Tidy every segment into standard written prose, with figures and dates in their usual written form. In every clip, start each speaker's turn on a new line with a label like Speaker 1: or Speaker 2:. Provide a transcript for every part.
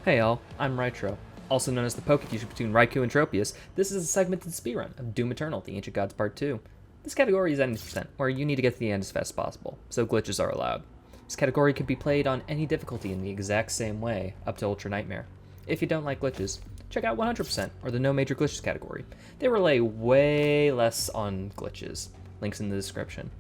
Speaker 1: Hey all, I'm Rytro. Also known as the poke fusion between Raikou and Tropius, this is a segmented speedrun of Doom Eternal, The Ancient Gods Part 2. This category is 90%, where you need to get to the end as fast as possible, so glitches are allowed. This category can be played on any difficulty in the exact same way, up to Ultra Nightmare. If you don't like glitches, check out 100%, or the No Major Glitches category. They rely way less on glitches. Links in the description.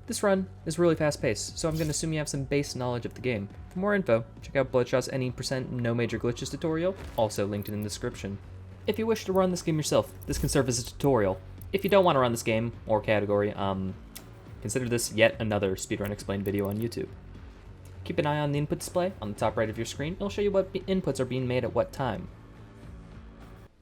Speaker 1: This run is really fast paced, so I'm going to assume you have some base knowledge of the game. For more info, check out Bloodshot's any % no major glitches tutorial, also linked in the description. If you wish to run this game yourself, this can serve as a tutorial. If you don't want to run this game, or category, consider this yet another Speedrun Explained video on YouTube. Keep an eye on the input display on the top right of your screen. It'll show you what inputs are being made at what time.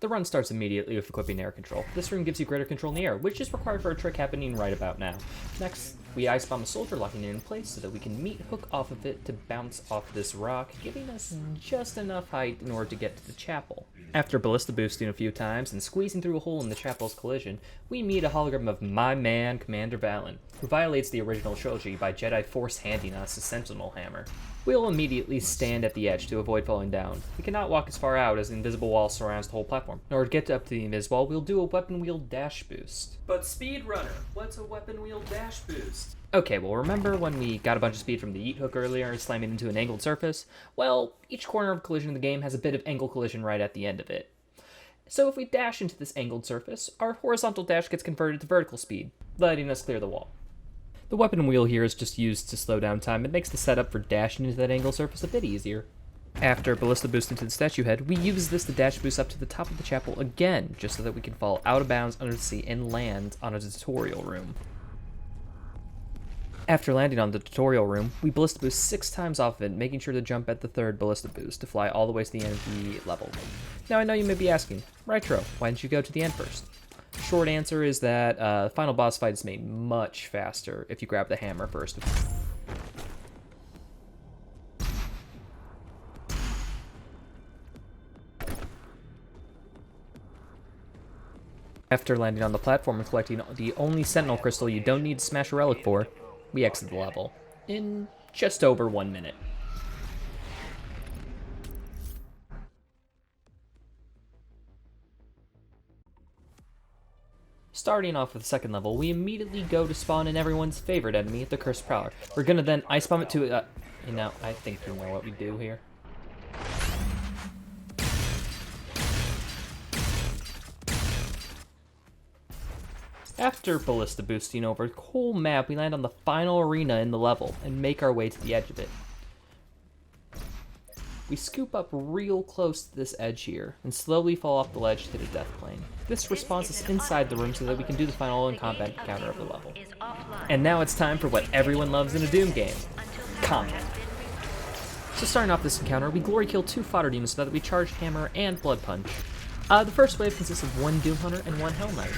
Speaker 1: The run starts immediately with equipping air control. This room gives you greater control in the air, which is required for a trick happening right about now. Next, we ice bomb a soldier, locking it in place so that we can meat hook off of it to bounce off this rock, giving us just enough height in order to get to the chapel. After ballista boosting a few times and squeezing through a hole in the chapel's collision, we meet a hologram of my man, Commander Valen, who violates the original trilogy by Jedi force-handing us a sentinel hammer. We'll immediately stand at the edge to avoid falling down. We cannot walk as far out as the invisible wall surrounds the whole platform. In order to get up to the invisible wall, we'll do a weapon wheel dash boost. But Speedrunner, what's a weapon wheel dash boost? Okay, well remember when we got a bunch of speed from the yeet hook earlier, slamming into an angled surface? Well, each corner of collision in the game has a bit of angle collision right at the end of it. So if we dash into this angled surface, our horizontal dash gets converted to vertical speed, letting us clear the wall. The weapon wheel here is just used to slow down time. It makes the setup for dashing into that angle surface a bit easier. After ballista boost into the statue head, we use this to dash boost up to the top of the chapel again, just so that we can fall out of bounds under the sea and land on a tutorial room. After landing on the tutorial room, we ballista boost 6 times off of it, making sure to jump at the third ballista boost to fly all the way to the end of the level. Now I know you may be asking, Rytro, why didn't you go to the end first? Short answer is that the final boss fight is made much faster if you grab the hammer first. After landing on the platform and collecting the only sentinel crystal you don't need to smash a relic for, we exit the level in just over 1 minute. Starting off with the second level, we immediately go to spawn in everyone's favorite enemy, the Cursed Prowler. We're gonna then ice bomb it to, I think you know what we do here. After ballista boosting over a whole map, we land on the final arena in the level and make our way to the edge of it. We scoop up real close to this edge here, and slowly fall off the ledge to the death plane. This respawns us inside the room so that we can do the final combat encounter of the level. And now it's time for what everyone loves in a Doom game, combat. So starting off this encounter, we glory kill 2 fodder demons so that we charge hammer and blood punch. The first wave consists of 1 Doom Hunter and 1 Hell Knight.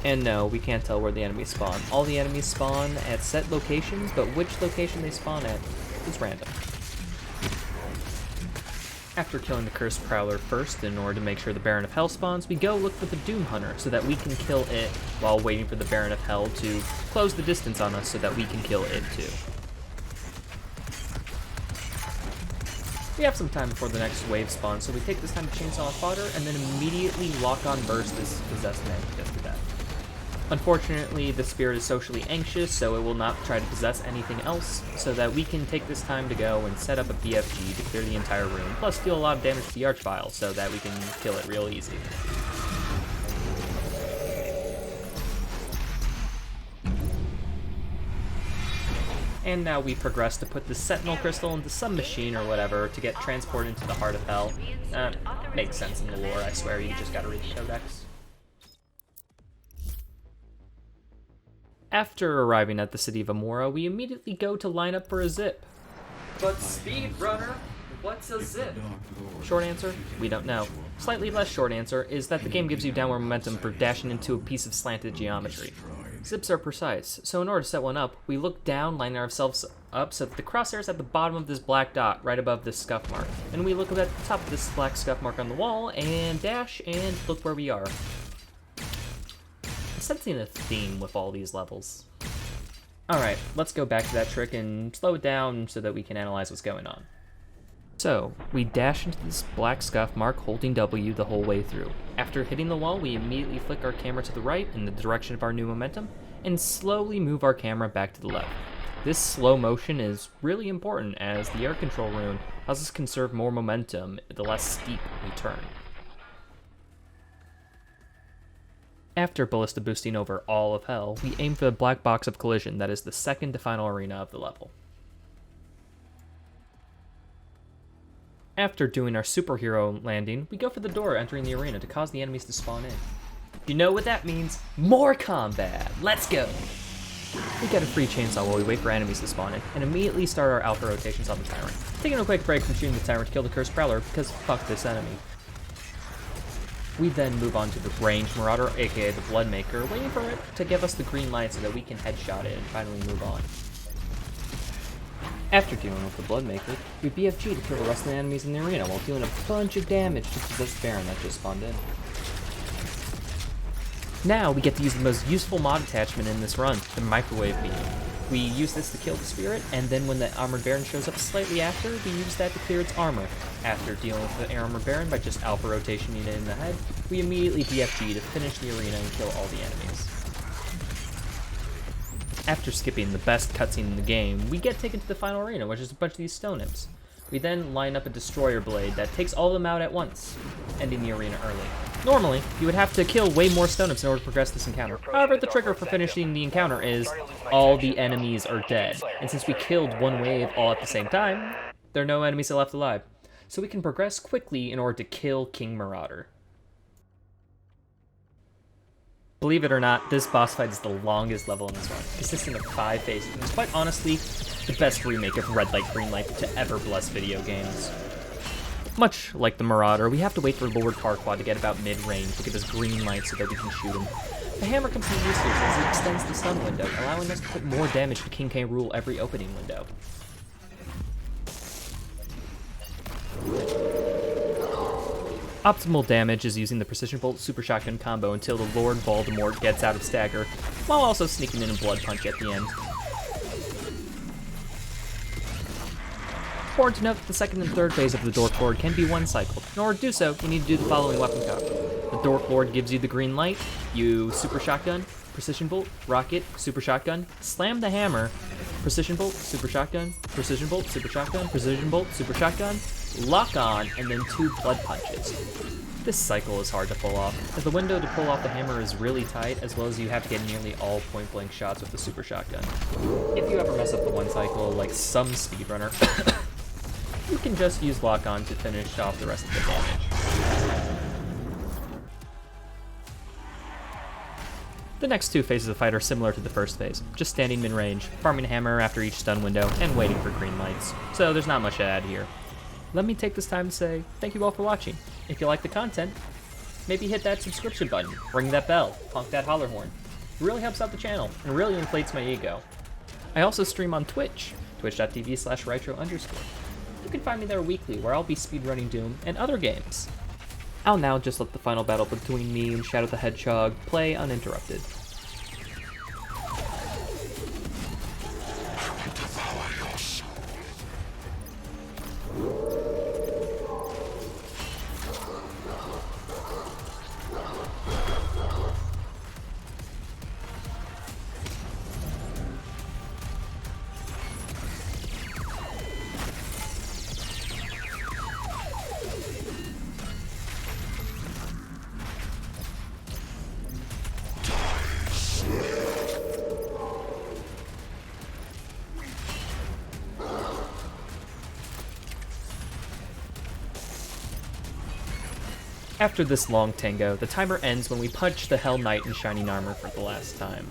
Speaker 1: And no, we can't tell where the enemies spawn. All the enemies spawn at set locations, but which location they spawn at is random. After killing the Cursed Prowler first, in order to make sure the Baron of Hell spawns, we go look for the Doom Hunter so that we can kill it while waiting for the Baron of Hell to close the distance on us so that we can kill it too. We have some time before the next wave spawns, so we take this time to chainsaw fodder and then immediately lock on burst this possessed man just to death. Unfortunately, the spirit is socially anxious, so it will not try to possess anything else, so that we can take this time to go and set up a BFG to clear the entire room, plus deal a lot of damage to the Archvile, so that we can kill it real easy. And now we progress to put the Sentinel Crystal into some machine or whatever to get transported into the Heart of Hell. Makes sense in the lore, I swear, you just gotta read the codex. After arriving at the city of Amora, we immediately go to line up for a zip. But Speedrunner, what's a zip? Short answer, we don't know. Slightly less short answer is that the game gives you downward momentum for dashing into a piece of slanted geometry. Zips are precise, so in order to set one up, we look down, lining ourselves up so that the crosshair is at the bottom of this black dot, right above this scuff mark. And we look at the top of this black scuff mark on the wall, and dash, and look where we are. I'm sensing a theme with all these levels. Alright, let's go back to that trick and slow it down so that we can analyze what's going on. So, we dash into this black scuff mark holding W the whole way through. After hitting the wall, we immediately flick our camera to the right in the direction of our new momentum, and slowly move our camera back to the left. This slow motion is really important as the air control rune helps us conserve more momentum the less steep we turn. After ballista boosting over all of hell, we aim for the black box of collision that is the second to final arena of the level. After doing our superhero landing, we go for the door entering the arena to cause the enemies to spawn in. You know what that means? More combat! Let's go! We get a free chainsaw while we wait for enemies to spawn in, and immediately start our alpha rotations on the Tyrant. Taking a quick break from shooting the Tyrant to kill the Cursed Prowler, because fuck this enemy. We then move on to the ranged Marauder, aka the Bloodmaker, waiting for it to give us the green light so that we can headshot it and finally move on. After dealing with the Bloodmaker, we BFG to kill the rest of the enemies in the arena while dealing a bunch of damage to possessed Baron that just spawned in. Now we get to use the most useful mod attachment in this run, the Microwave Beam. We use this to kill the spirit, and then when the Armored Baron shows up slightly after, we use that to clear its armor. After dealing with the Armored Baron by just alpha rotationing it in the head, we immediately BFG to finish the arena and kill all the enemies. After skipping the best cutscene in the game, we get taken to the final arena, which is a bunch of these stone imps. We then line up a destroyer blade that takes all of them out at once, ending the arena early. Normally, you would have to kill way more stone imps in order to progress this encounter. However, the trigger for finishing the encounter is all the enemies are dead. And since we killed one wave all at the same time, there are no enemies left alive. So we can progress quickly in order to kill King Marauder. Believe it or not, this boss fight is the longest level in this run, consisting of 5 phases, and it's quite honestly the best remake of Red Light Green Light to ever bless video games. Much like the Marauder, we have to wait for Lord Farquaad to get about mid-range to give us green light so that we can shoot him. The hammer comes in useful as it extends the stun window, allowing us to put more damage to King K. Rool every opening window. Optimal damage is using the Precision Bolt Super Shotgun combo until the Lord Voldemort gets out of stagger, while also sneaking in a Blood Punch at the end. Important to note that the second and third phase of the Dork Lord can be one-cycled. In order to do so, you need to do the following weapon combo. The Dork Lord gives you the green light, you Super Shotgun, Precision Bolt, Rocket, Super Shotgun, slam the hammer, Precision Bolt, Super Shotgun, Precision Bolt, Super Shotgun, Precision Bolt, Super Shotgun, lock on, and then 2 Blood Punches. This cycle is hard to pull off, as the window to pull off the hammer is really tight, as well as you have to get nearly all point-blank shots with the Super Shotgun. If you ever mess up the one cycle, like some speedrunner, you can just use lock on to finish off the rest of the damage. The next 2 phases of the fight are similar to the first phase, just standing mid-range, farming a hammer after each stun window, and waiting for green lights, so there's not much to add here. Let me take this time to say thank you all for watching. If you like the content, maybe hit that subscription button, ring that bell, honk that holler horn. It really helps out the channel, and really inflates my ego. I also stream on Twitch, twitch.tv/Rytro_. You can find me there weekly, where I'll be speedrunning Doom and other games. I'll now just let the final battle between me and Shadow the Hedgehog play uninterrupted. After this long tango, the timer ends when we punch the Hell Knight in shining armor for the last time.